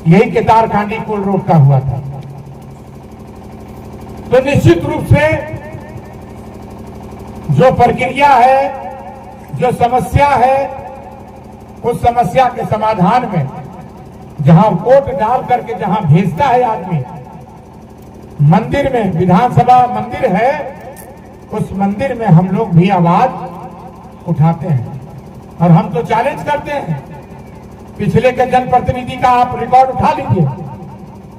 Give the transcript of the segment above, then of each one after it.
यही केतारकांडी पुल रोड का हुआ था। तो निश्चित रूप से जो प्रक्रिया है, जो समस्या है, उस समस्या के समाधान में जहां वोट डाल करके जहां भेजता है आदमी, मंदिर में, विधानसभा मंदिर है, उस मंदिर में हम लोग भी आवाज उठाते हैं और हम तो चैलेंज करते हैं। पिछले के जनप्रतिनिधि का आप रिकॉर्ड उठा लीजिए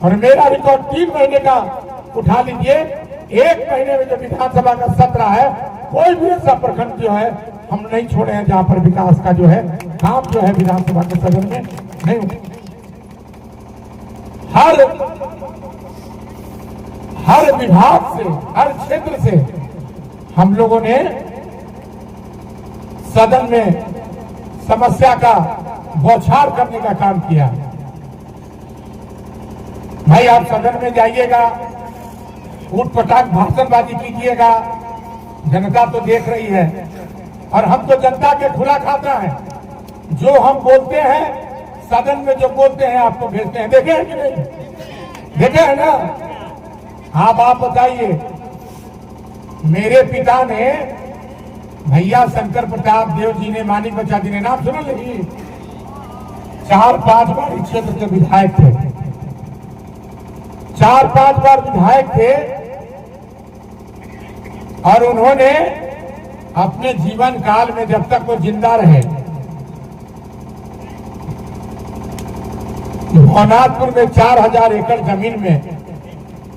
और मेरा रिकॉर्ड 3 महीने का उठा लीजिए। 1 महीने में जो विधानसभा का सत्र है, कोई भी ऐसा प्रखंड जो है हम नहीं छोड़े हैं जहां पर विकास का जो है काम जो है विधानसभा के सदन में नहीं हुआ। हर विभाग से, हर क्षेत्र से हम लोगों ने सदन में समस्या का बौछार करने का काम किया। भाई आप सदन में जाइएगा, उठपटांग भाषणबाजी कीजिएगा, जनता तो देख रही है और हम तो जनता के खुला खाता है। जो हम बोलते हैं सदन में, जो बोलते हैं आपको भेजते हैं। देखे हैं कि नहीं? देखे हैं ना? आप बताइए। मेरे पिता ने, भैया शंकर प्रताप देव जी ने, मानिक बच्चा जी ने, नाम सुना नहीं? 4-5 बार इस क्षेत्र के विधायक थे, 4-5 बार विधायक थे और उन्होंने अपने जीवन काल में, जब तक वो जिंदा रहे, भवनाथपुर में 4000 एकड़ जमीन में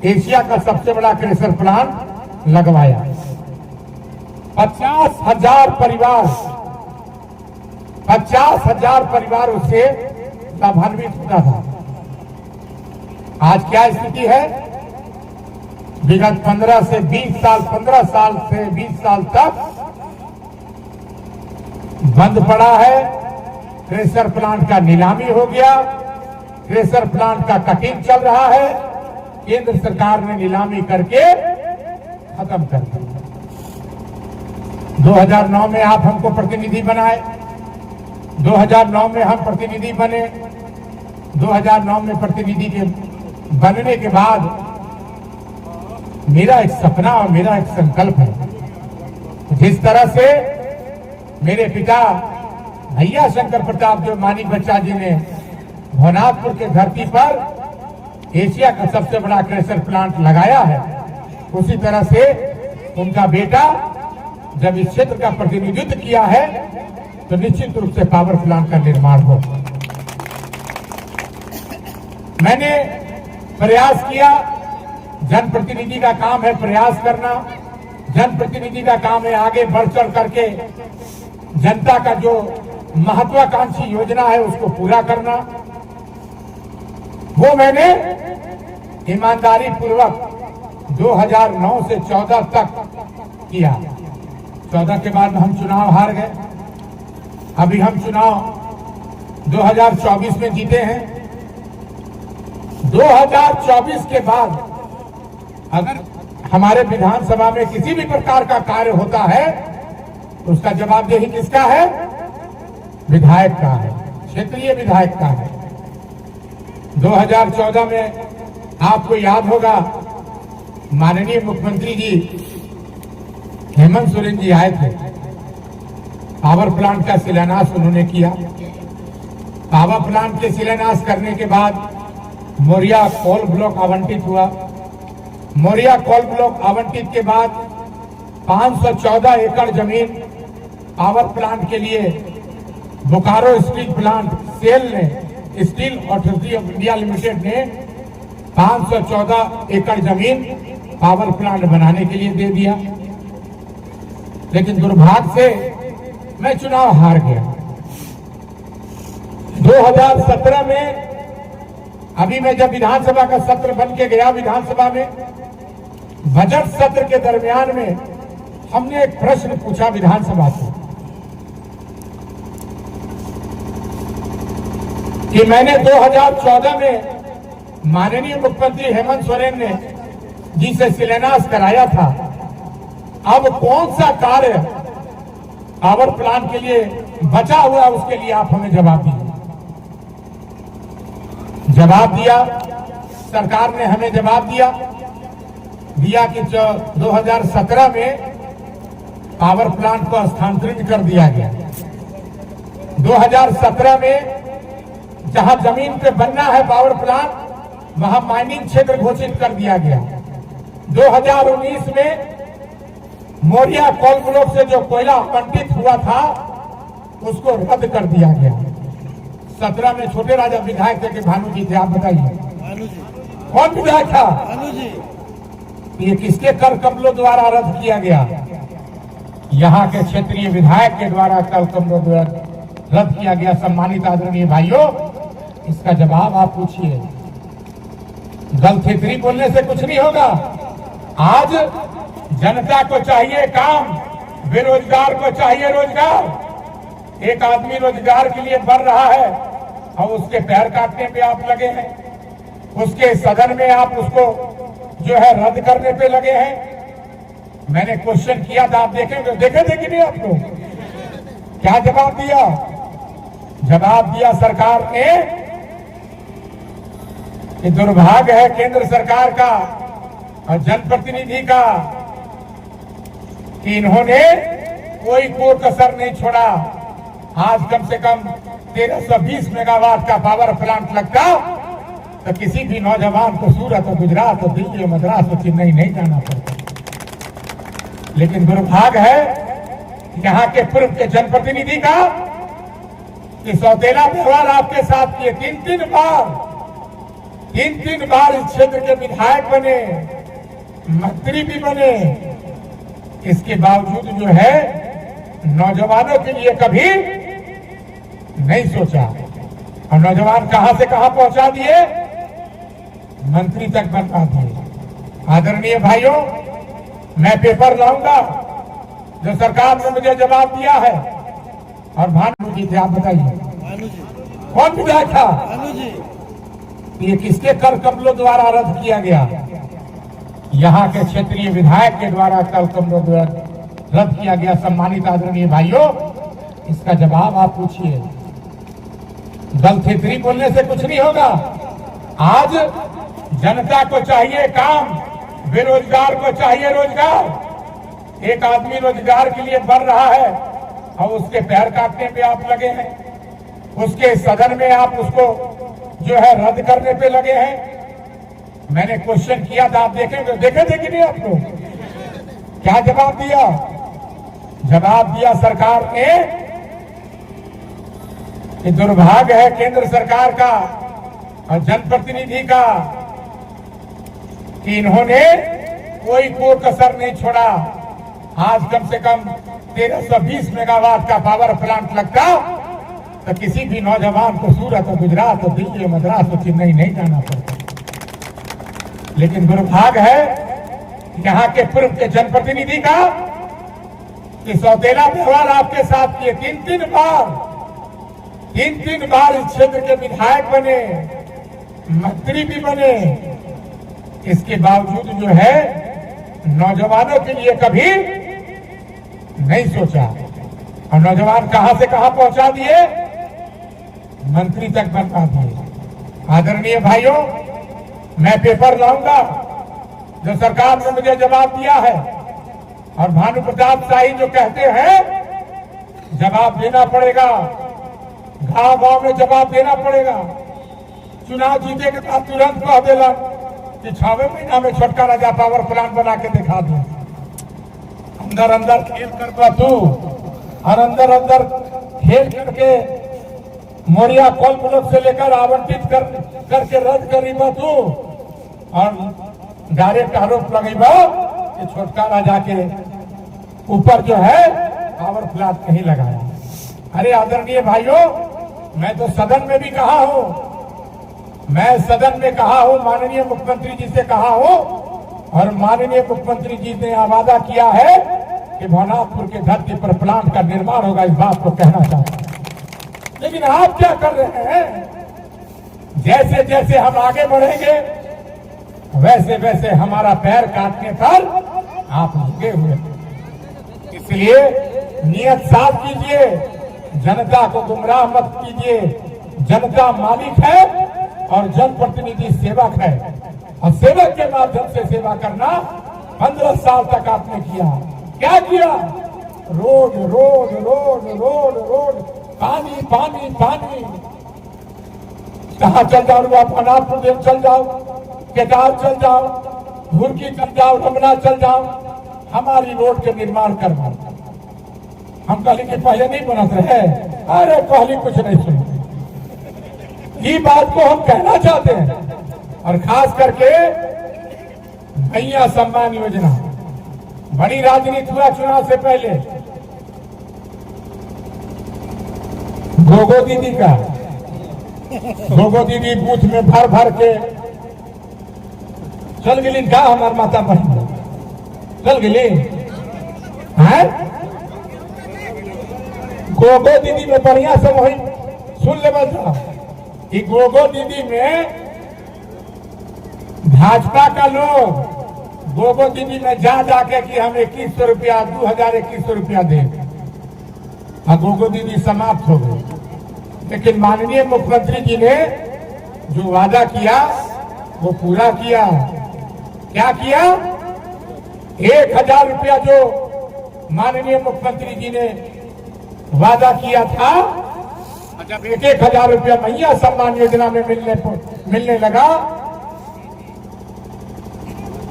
एशिया का सबसे बड़ा क्रेशर प्लांट लगवाया। 50,000 परिवार उससे लाभान्वित होता था। आज क्या स्थिति है? विगत 15 से 20 साल, 15 साल से 20 साल तक बंद पड़ा है। क्रेशर प्लांट का नीलामी हो गया, क्रेशर प्लांट का कटिंग चल रहा है। केंद्र सरकार ने नीलामी करके खत्म कर दिया। 2009 में आप हमको प्रतिनिधि बनाए, 2009 में हम प्रतिनिधि बने। 2009 में प्रतिनिधि के बनने के बाद मेरा एक सपना और मेरा एक संकल्प है। जिस तरह से मेरे पिता भैया शंकर प्रताप देव मानिक बच्चा जी ने भवनाथपुर के धरती पर एशिया का सबसे बड़ा क्रेशर प्लांट लगाया है, उसी तरह से उनका बेटा जब इस क्षेत्र का प्रतिनिधित्व किया है तो निश्चित रूप से पावर प्लांट का निर्माण हो। मैंने प्रयास किया। जनप्रतिनिधि का काम है प्रयास करना, जनप्रतिनिधि का काम है आगे बढ़ चढ़ करके जनता का जो महत्वाकांक्षी योजना है उसको पूरा करना। वो मैंने ईमानदारी पूर्वक 2009 से 14 तक किया। 14 के बाद हम चुनाव हार गए। अभी हम चुनाव 2024 में जीते हैं। 2024 के बाद अगर हमारे विधानसभा में किसी भी प्रकार का कार्य होता है तो उसका जवाबदेही किसका है? विधायक का है, क्षेत्रीय विधायक का है। 2014 में आपको याद होगा माननीय मुख्यमंत्री जी हेमंत सोरेन जी आए थे। पावर प्लांट का शिलान्यास उन्होंने किया। पावर प्लांट के शिलान्यास करने के बाद मोरिया कोल ब्लॉक आवंटित हुआ। मोरिया कोल ब्लॉक आवंटित के बाद 514 एकड़ जमीन पावर प्लांट के लिए बोकारो स्टील प्लांट सेल ने, steel authority of India limited ने 514 एकड़ जमीन पावर प्लांट बनाने के लिए दे दिया। लेकिन दुर्भाग्य से मैं चुनाव हार गया। 2017 में अभी मैं जब विधानसभा का सत्र बन के गया, विधानसभा में बजट सत्र के दरमियान में हमने एक प्रश्न पूछा विधानसभा से कि मैंने 2014 में माननीय मुख्यमंत्री हेमंत सोरेन ने जी से शिलान्यास कराया था, अब कौन सा कार्य पावर प्लांट के लिए बचा हुआ उसके लिए आप हमें जवाब दीजिए। जवाब दिया, सरकार ने हमें जवाब दिया कि 2017 में पावर प्लांट को स्थानांतरित कर दिया गया। 2017 में जहां जमीन पे बनना है पावर प्लांट वहां माइनिंग क्षेत्र घोषित कर दिया गया। 2019 में मोरिया कोल ब्लॉक से जो कोयला आवंटित हुआ था उसको रद्द कर दिया गया। 17 में छोटे राजा विधायक थे कि भानु जी थे, आप बताइए कौन विधायक था? ये किसके कर कमलों द्वारा रद्द किया गया? यहाँ के क्षेत्रीय विधायक के द्वारा कर कमलों द्वारा रद्द किया गया। सम्मानित आदरणीय भाइयों, इसका जवाब आप पूछिए। गलथेतरी बोलने से कुछ नहीं होगा। आज जनता को चाहिए काम, बेरोजगार को चाहिए रोजगार। एक आदमी रोजगार के लिए बढ़ रहा है और उसके पैर काटने पे आप लगे हैं, उसके सदन में आप उसको जो है रद्द करने पे लगे हैं। मैंने क्वेश्चन किया था, आप देखे थे कि नहीं आप लोग? क्या जवाब दिया? जवाब दिया सरकार ने कि दुर्भाग्य है केंद्र सरकार का और जनप्रतिनिधि का कि इन्होंने कोई कसर नहीं छोड़ा। आज कम से कम 1320 मेगावाट का पावर प्लांट लगता तो किसी भी नौजवान को सूरत और गुजरात और दिल्ली और मद्रास और चेन्नई नहीं जाना पड़ता। लेकिन दुर्भाग्य है यहाँ के पूर्व के जनप्रतिनिधि का कि सौतेला व्यवहार आपके साथ किए। तीन तीन बार इस क्षेत्र के विधायक बने, मंत्री भी बने। इसके बावजूद जो है नौजवानों के लिए कभी नहीं सोचा और नौजवान कहां से कहां पहुंचा दिए, मंत्री तक बनवा दिए। आदरणीय भाइयों, मैं पेपर लाऊंगा जो सरकार ने मुझे जवाब दिया है। और भानु जी थे, आप बताइए कौन विधायक था? ये किसके कर कमलों द्वारा रद्द किया गया? यहाँ के क्षेत्रीय विधायक के द्वारा कर कमलों द्वारा रद्द किया गया। सम्मानित आदरणीय भाइयों, इसका जवाब आप पूछिए। गलथेतरी बोलने से कुछ नहीं होगा। आज जनता को चाहिए काम, बेरोजगार को चाहिए रोजगार। एक आदमी रोजगार के लिए बढ़ रहा है और उसके पैर काटने पे आप लगे हैं, उसके सदन में आप उसको जो है रद्द करने पे लगे हैं। मैंने क्वेश्चन किया था, आप देखे थे कि नहीं आप लोग? क्या जवाब दिया? जवाब दिया सरकार ने कि दुर्भाग्य है केंद्र सरकार का और जनप्रतिनिधि का कि इन्होंने कोई कसर नहीं छोड़ा। आज कम से कम 1320 मेगावाट का पावर प्लांट लगता तो किसी भी नौजवान को सूरत और गुजरात और दिल्ली और मद्रास और चेन्नई नहीं जाना पड़ता। लेकिन दुर्भाग्य है यहाँ के पूर्व के जनप्रतिनिधि का कि सौतेला व्यवहार आपके साथ किए। तीन बार इस क्षेत्र के विधायक बने, मंत्री भी बने। इसके बावजूद जो है नौजवानों के लिए कभी नहीं सोचा और नौजवान कहां से कहां पहुंचा दिए, मंत्री तक बनवा दिए। आदरणीय भाइयों, मैं पेपर लाऊंगा जो सरकार ने मुझे जवाब दिया है। और भानु प्रताप शाही जो कहते हैं जवाब देना पड़ेगा, गांव गांव में जवाब देना पड़ेगा। चुनाव जीते के बाद तुरंत कह देला कि 6वें महीना में छोटका राजा पावर प्लांट बना के दिखा दो। अंदर अंदर खेल कर तू और अंदर अंदर खेल करके मोरिया कोल ब्लॉक से लेकर आवंटित करके रद्द करी तू और डायरेक्ट आरोप लगेगा कि छोटका राजा के ऊपर जो है पावर प्लांट नहीं लगाया। अरे आदरणीय भाइयों, मैं तो सदन में भी कहा हूं, माननीय मुख्यमंत्री जी से कहा हूं और माननीय मुख्यमंत्री जी ने वादा किया है कि भवनाथपुर के धरती पर प्लांट का निर्माण होगा। इस बात को कहना चाहता हूं। लेकिन आप क्या कर रहे हैं? जैसे जैसे हम आगे बढ़ेंगे वैसे वैसे हमारा पैर काटने पर आप लगे हुए। इसलिए नियत साफ कीजिए, जनता को गुमराह मत कीजिए। जनता मालिक है, और जनप्रतिनिधि सेवक है, और सेवक के माध्यम से सेवा करना 15 साल तक आपने किया। क्या किया? Road road road road road, पानी पानी पानी। कहा चल जाओ, आप अनाथपुर डैम चल जाओ, केदार चल जाओ, भुरकी चल जाओ, रमना चल जाओ, हमारी रोड के निर्माण करना। हम कहली कि पहले नहीं बनत रहे, अरे पहले कुछ नहीं सुनते। ये बात को हम कहना चाहते हैं। और खास करके भैया सम्मान योजना, बड़ी राजनीति हुआ चुनाव से पहले। गोगो दीदी का, गोगो दीदी बूथ में भर भर के चल गई का हमार माता बहन चल गई है। गोगो दीदी में बढ़िया से वही सुन ले था कि गोगो दीदी में भाजपा का लोग गोगो दीदी में जा जाके कि हम 2100 रुपया 2021 रुपया दें, और गोगो दीदी समाप्त हो गई। लेकिन माननीय मुख्यमंत्री जी ने जो वादा किया वो पूरा किया। क्या किया? 1000 रुपया जो माननीय मुख्यमंत्री जी ने वादा किया था, जब 1000 रुपया मैया सम्मान योजना में मिलने लगा,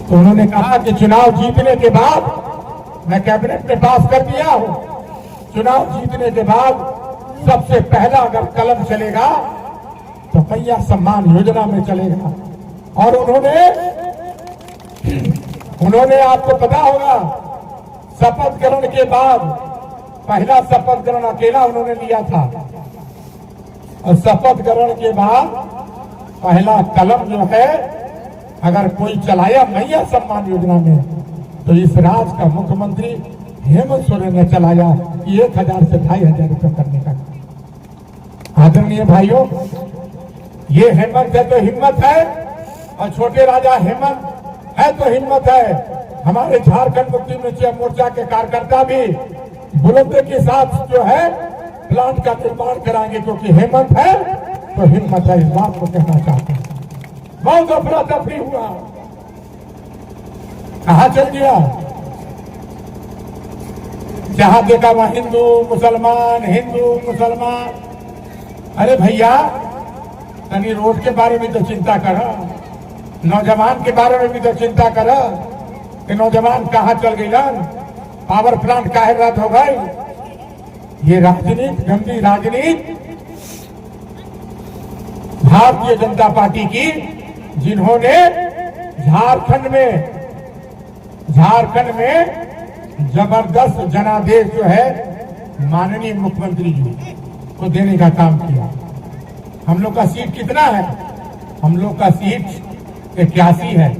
तो उन्होंने कहा कि चुनाव जीतने के बाद मैं कैबिनेट में पास कर दिया हूं, चुनाव जीतने के बाद सबसे पहला अगर कलम चलेगा तो मैया सम्मान योजना में चलेगा। और उन्होंने आपको पता होगा, शपथ ग्रहण के बाद पहला शपथ ग्रहण अकेला उन्होंने लिया था, और शपथ ग्रहण के बाद पहला कलम जो है अगर कोई चलाया मैया सम्मान योजना में, तो इस राज्य का मुख्यमंत्री हेमंत सोरेन ने चलाया 1000 से 2500 रुपये करने का। आदरणीय भाइयों, ये हेमंत है तो हिम्मत है, और छोटे राजा हेमंत है तो हिम्मत है। हमारे झारखंड मुक्ति मोर्चा के कार्यकर्ता भी बुलंदी के साथ जो है प्लांट का निर्माण कराएंगे, क्योंकि हेमंत है तो हिम्मत है। इस बात को कहना चाहते हैं। बहुत अफरा तफरी हुआ, कहा चल गया, जहां देखा वहां हिंदू मुसलमान हिंदू मुसलमान। अरे भैया, तनी रोड के बारे में तो चिंता कर, नौजवान के बारे में भी तो चिंता कर कि नौजवान कहाँ चल गई, पावर प्लांट काहे रद्द हो गई। ये राजनीति, गंदी राजनीति भारतीय जनता पार्टी की, जिन्होंने झारखंड में जबरदस्त जनादेश जो है माननीय मुख्यमंत्री जी को देने का काम किया। हम लोग का सीट कितना है? हम लोग का सीट 81 है।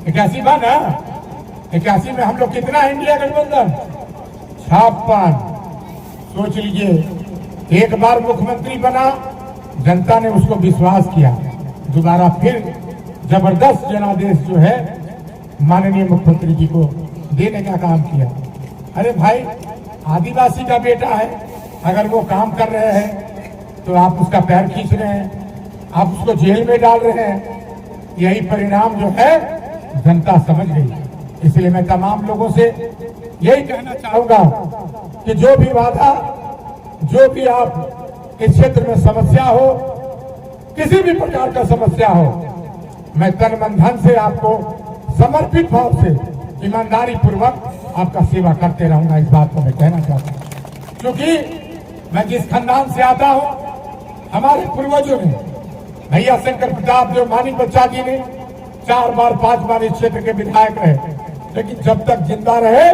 81 बा ना? 81 में हम लोग कितना है इंडिया गठबंधन? 56। सोच लीजिए, एक बार मुख्यमंत्री बना, जनता ने उसको विश्वास किया, दोबारा फिर जबरदस्त जनादेश जो है माननीय मुख्यमंत्री जी को देने का काम किया। अरे भाई, आदिवासी का बेटा है, अगर वो काम कर रहे हैं तो आप उसका पैर खींच रहे हैं, आप उसको जेल में डाल रहे हैं। यही परिणाम जो है जनता समझ गई। इसलिए मैं तमाम लोगों से यही कहना चाहूंगा कि जो भी वादा, जो भी आप इस क्षेत्र में समस्या हो, किसी भी प्रकार का समस्या हो, मैं तन मन धन से आपको समर्पित भाव से ईमानदारी पूर्वक आपका सेवा करते रहूंगा। इस बात को मैं कहना चाहता हूं, क्योंकि मैं जिस खानदान से आता हूं, हमारे पूर्वजों ने, भैया शंकर प्रताप जो मानिक बच्चा जी ने 4 बार 5 बार इस क्षेत्र के विधायक रहे, लेकिन जब तक जिंदा रहे